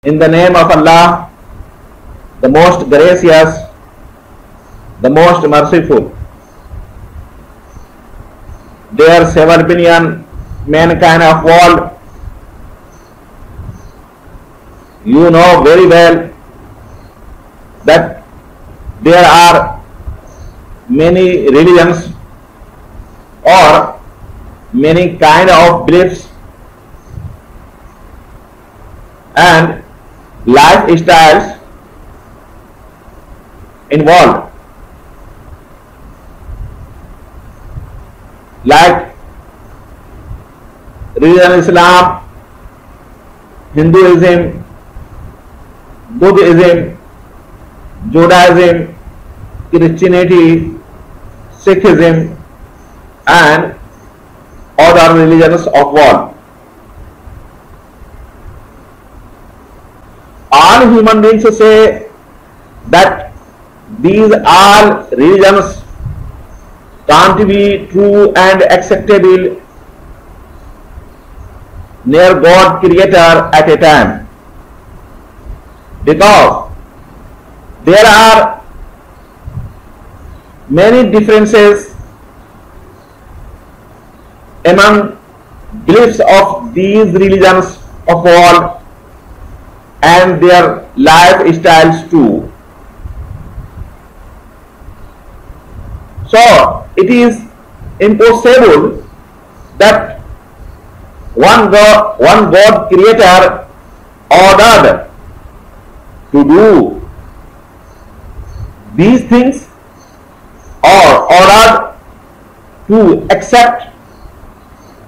In the name of Allah, the most gracious, the most merciful. Dear seven billion mankind of world, you know very well that there are many religions or many kind of beliefs and lifestyles involved, like religion Islam, Hinduism, Buddhism, Judaism, Christianity, Sikhism, and other religions of world. All human beings say that these all religions can't be true and acceptable near God Creator at a time, because there are many differences among beliefs of these religions of world and their lifestyles too. So it is impossible that one God Creator ordered to do these things or ordered to accept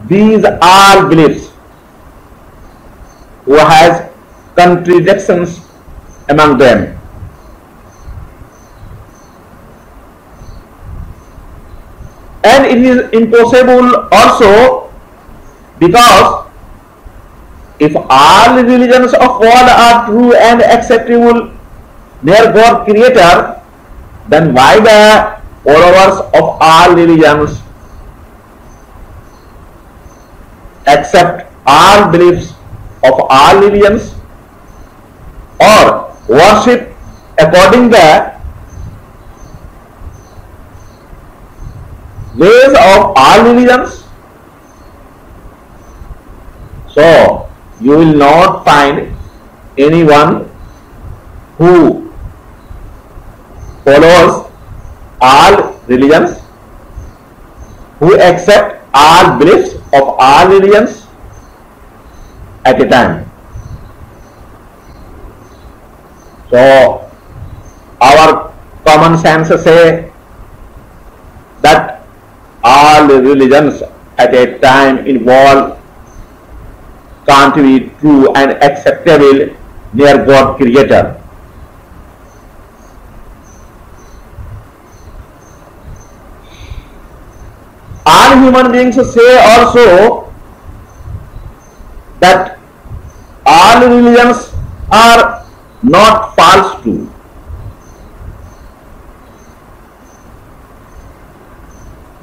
these all beliefs, who has contradictions among them. And it is impossible also because if all religions of world are true and acceptable near God Creator, then why the followers of all religions accept all beliefs of all religions or worship according the ways of all religions? So you will not find anyone who follows all religions, who accept all beliefs of all religions at a time. So our common sense say that all religions at a time involved can't be true and acceptable near God Creator. All human beings say also that all religions are not false too.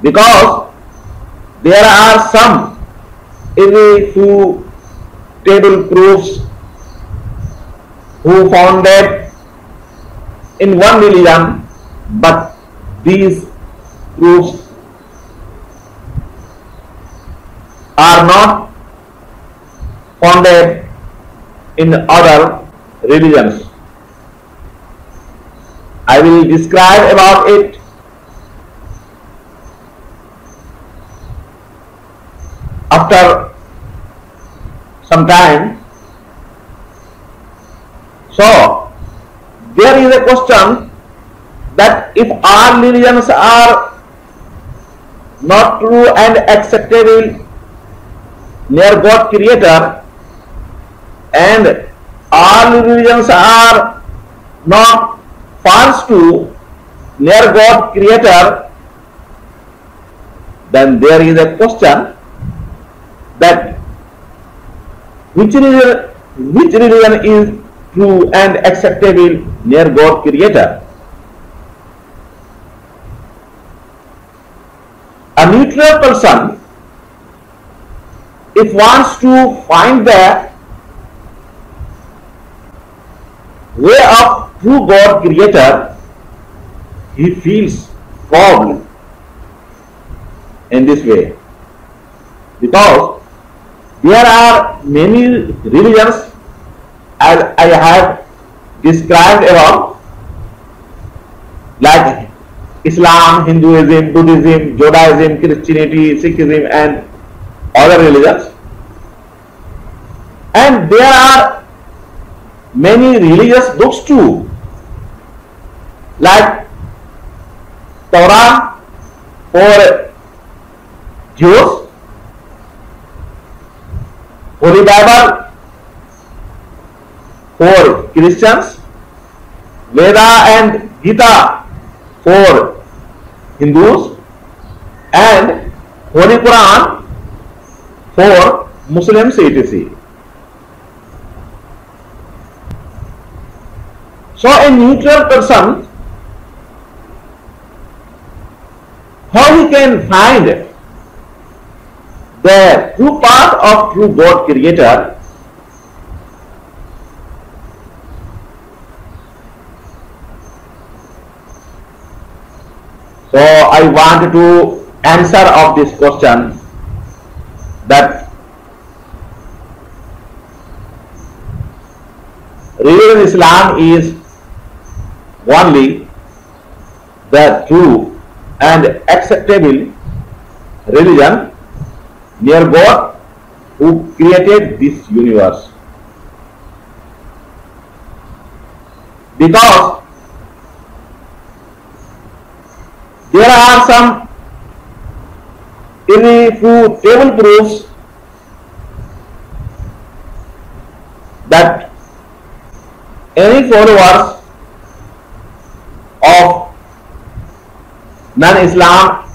Because there are some irrefutable proofs who founded in one religion, but these proofs are not founded in other religions. I will describe about it after some time. So there is a question that if all religions are not true and acceptable near God Creator, and all religions are not false too near God Creator, then there is a question that which religion is true and acceptable near God Creator. A neutral person, if wants to find the way of true God creator, he feels fogged in this way, because there are many religions as I have described above, like Islam, Hinduism, Buddhism, Judaism, Christianity, Sikhism and other religions. And there are many religious books too, like Torah for Jews, Holy Bible for Christians, Veda and Gita for Hindus, and Holy Quran for Muslims, etc. So a neutral person, how he can find the true path of true God creator? So I want to answer of this question, that religion Islam is only the true and acceptable religion near God who created this universe. Because there are some irrefutable proofs that any followers of non-Islam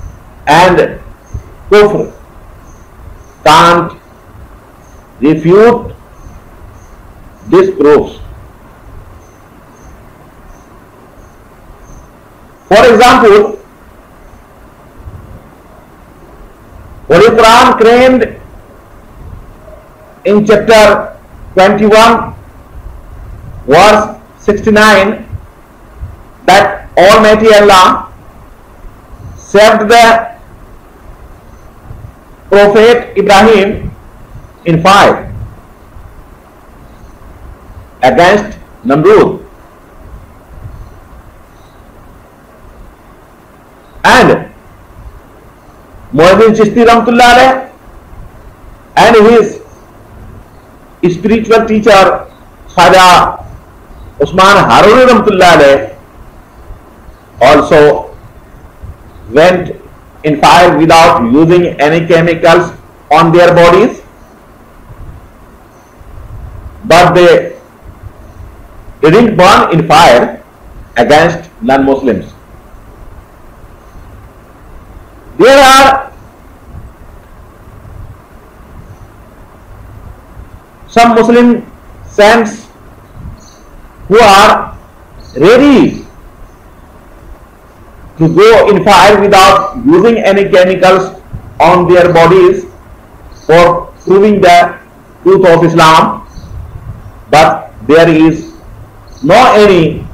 and Kufr can't refute these proofs. For example, Holy Quran claimed in chapter 21 verse 69 that Almighty Allah saved the Prophet Ibrahim in fire against Namrud, and Muhammad Chishti Rahmatullah alayh and his spiritual teacher Khaja Usman Harun Rahmatullah alayh also went in fire without using any chemicals on their bodies, but they didn't burn in fire against non-Muslims. There are some Muslim saints who are ready to go in fire without using any chemicals on their bodies for proving the truth of Islam, but there is no any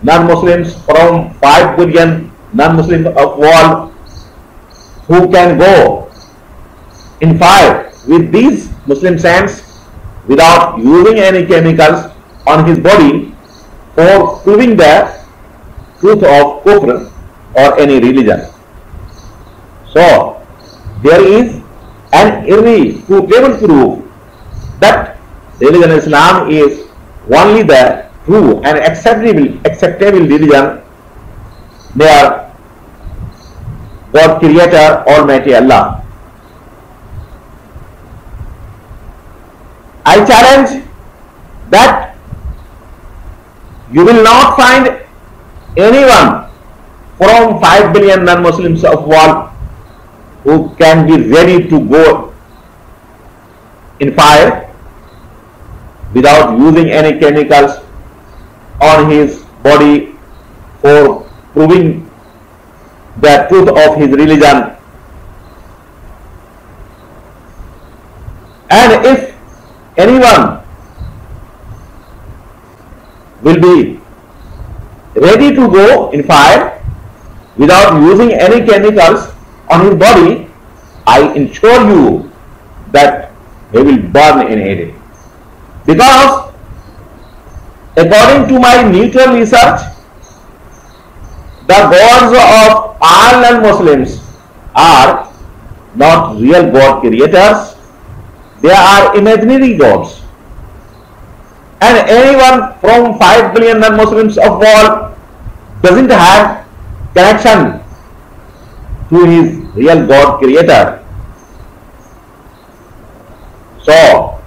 non-Muslims from 5 billion non-Muslims of world who can go in fire with these Muslim saints without using any chemicals on his body for proving the truth of Kufr or any religion. So there is an irrefutable proof that religion Islam is only the true and acceptable religion near God Creator Almighty Allah. I challenge that you will not find anyone from 5 billion non-Muslims of world who can be ready to go in fire without using any chemicals on his body for proving the truth of his religion. And if anyone will be ready to go in fire without using any chemicals on his body, I ensure you that he will burn in Hades. Because according to my neutral research, the gods of all non-Muslims are not real God creators, they are imaginary gods. And anyone from 5 billion non-Muslims of world doesn't have connection to his real God creator. So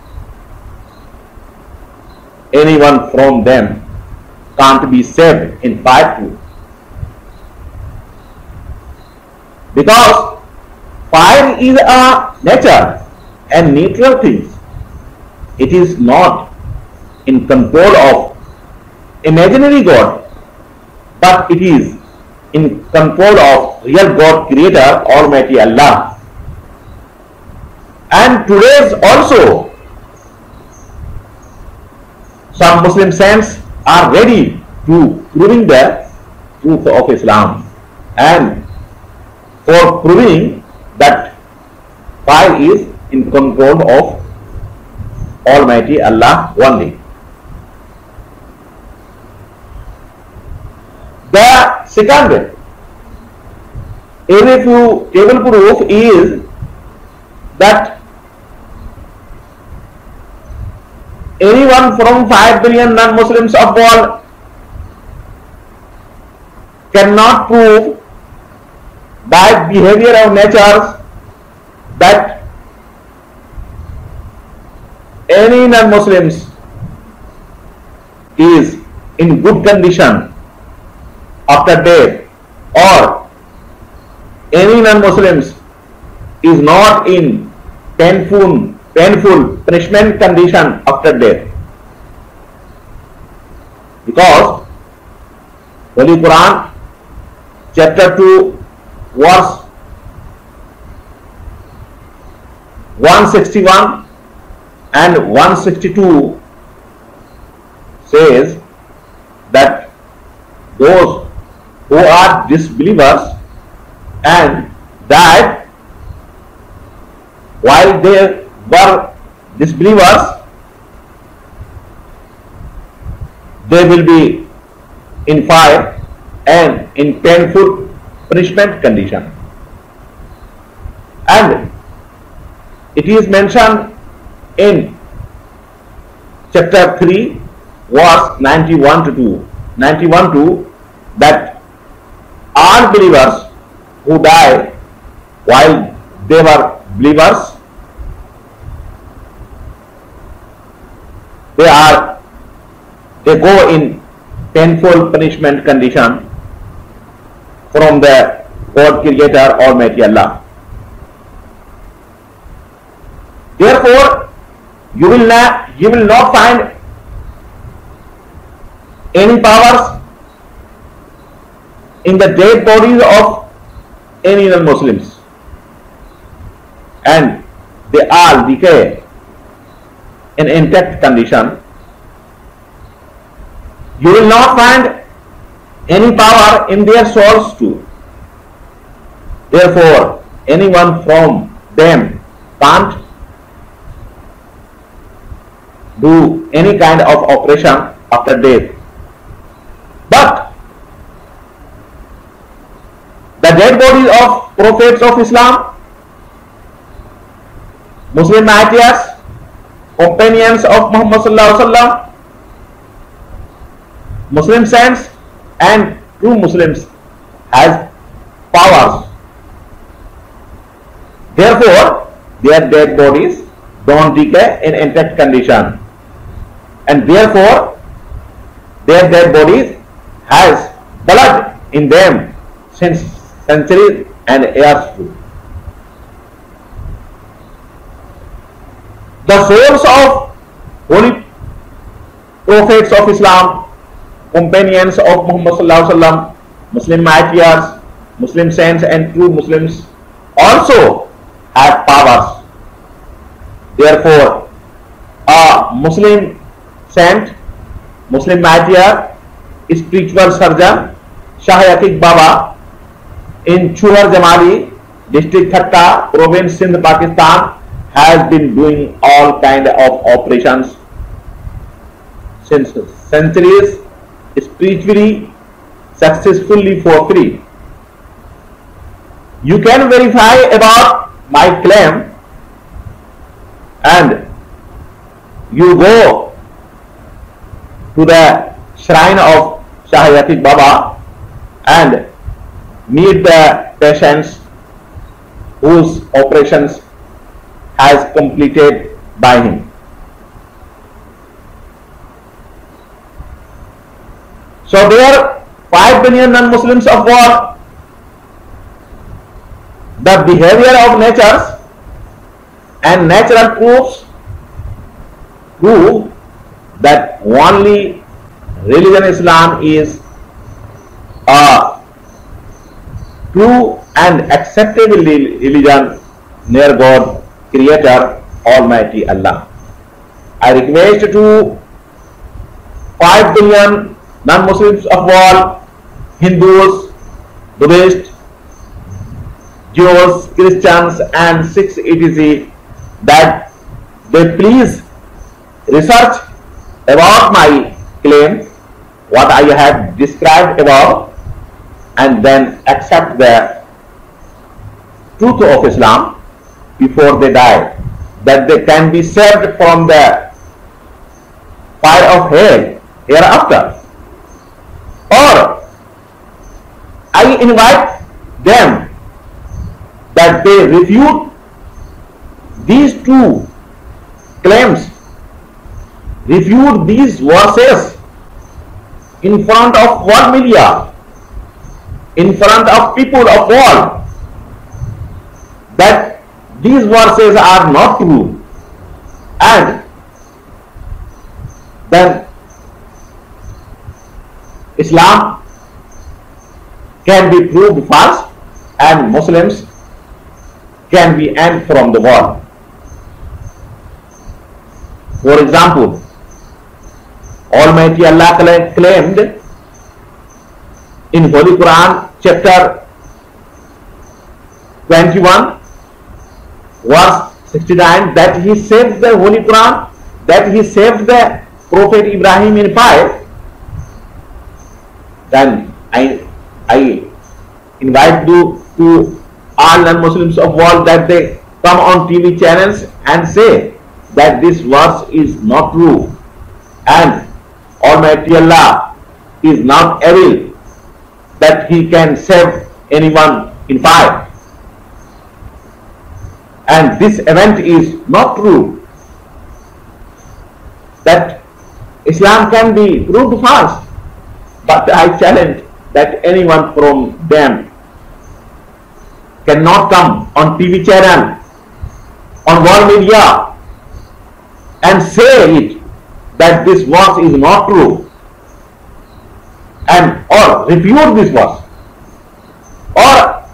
anyone from them can't be saved in fire too. Because fire is a nature and natural things. It is not in control of imaginary God, but it is in control of real God creator, Almighty Allah. And today's also some Muslim saints are ready to proving the truth of Islam, and for proving that fire is in control of Almighty Allah only. The second irrefutable proof is that anyone from 5 billion non-Muslims of world cannot prove by behavior of nature that any non-Muslims is in good condition after death, or any non-Muslims is not in painful punishment condition after death. Because Holy Quran chapter 2 verse 161 and 162 says that those who are disbelievers and died while they were disbelievers, they will be in fire and in painful punishment condition. And it is mentioned in chapter 3 verse 91 to that all believers who die while they were believers, they go in painful punishment condition from the God creator Almighty Allah. Therefore, you will not find any powers in the dead bodies of any non-Muslims, and they all decay in intact condition. You will not find any power in their souls too. Therefore, anyone from them can't do any kind of operation after death. But the dead bodies of prophets of Islam, Muslim martyrs, companions of Muhammad sallallahu alaihi wasallam, Muslim saints and true Muslims has powers. Therefore, their dead bodies don't decay in intact condition, and therefore their dead bodies has blood in them since centuries and years too. The souls of holy prophets of Islam, companions of Muhammad sallallahu alaihi wasallam, Muslim martyrs, Muslim saints and true Muslims also have powers. Therefore, a Muslim saint Muslim martyr, spiritual surgeon, Shah Yaqub Baba in Chuhar Jamali, district Thakka, province Sindh, Pakistan, has been doing all kind of operations since centuries, spiritually, successfully for free. You can verify about my claim and you go to the shrine of Shah Yaqub Baba and meet the patients whose operations has completed by him. So there are 5 billion non-Muslims of world. The behavior of natures and natural proofs prove that only religion Islam is a true and acceptable religion near God, Creator, Almighty Allah. I request to 5 billion non-Muslims of world, Hindus, Buddhists, Jews, Christians and Sikhs etc. that they please research about my claim, what I have described above, and then accept the truth of Islam before they die, that they can be saved from the fire of hell hereafter. Or I invite them that they refute these two claims, refute these verses in front of world media, in front of people of world, that these verses are not true, and then Islam can be proved false and Muslims can be end from the world. For example, Almighty Allah claimed in Holy Quran chapter 21 verse 69 that he saved the Holy Quran, that he saved the Prophet Ibrahim in fire. Then I invite to all non-Muslims of world that they come on TV channels and say that this verse is not true and Almighty Allah is not able that he can save anyone in fire, and this event is not true, that Islam can be proved false. But I challenge that anyone from them cannot come on TV channel, on world media and say it that this verse is not true, and or refute this verse, or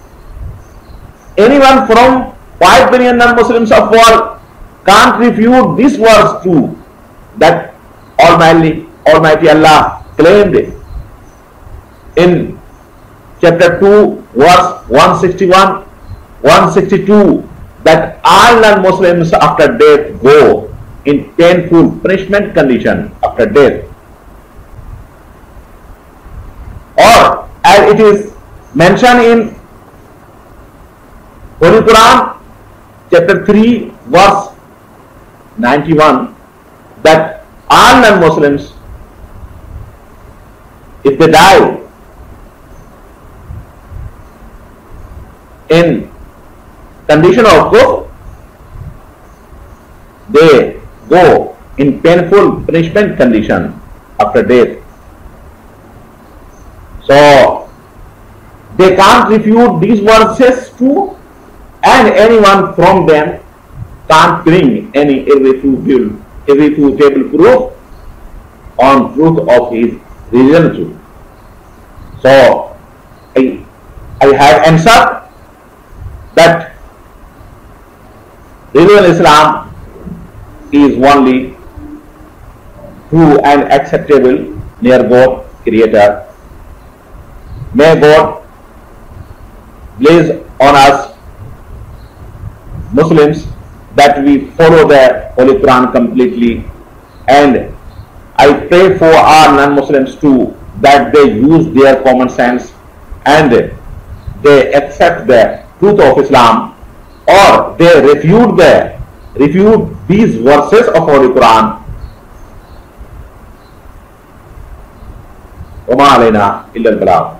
anyone from 5 billion non-Muslims of world can't refute this verse too, that Almighty Allah claimed it in chapter 2 verse 161 162 that all non-Muslims after death go in painful punishment condition after death, or as it is mentioned in Holy Quran chapter 3 verse 91 that all non-Muslims, if they die in condition of kufr, they go in painful punishment condition after death. So they can't refute these verses too, and anyone from them can't bring any irrefutable proof on truth of his religion too. So I have answered that religion Islam is only true and acceptable near God Creator. May God bless on us Muslims that we follow the Holy Quran completely, and I pray for our non-Muslims too that they use their common sense and they accept the truth of Islam, or they refute these verses of Holy Quran. وما علينا إلا البلاغ.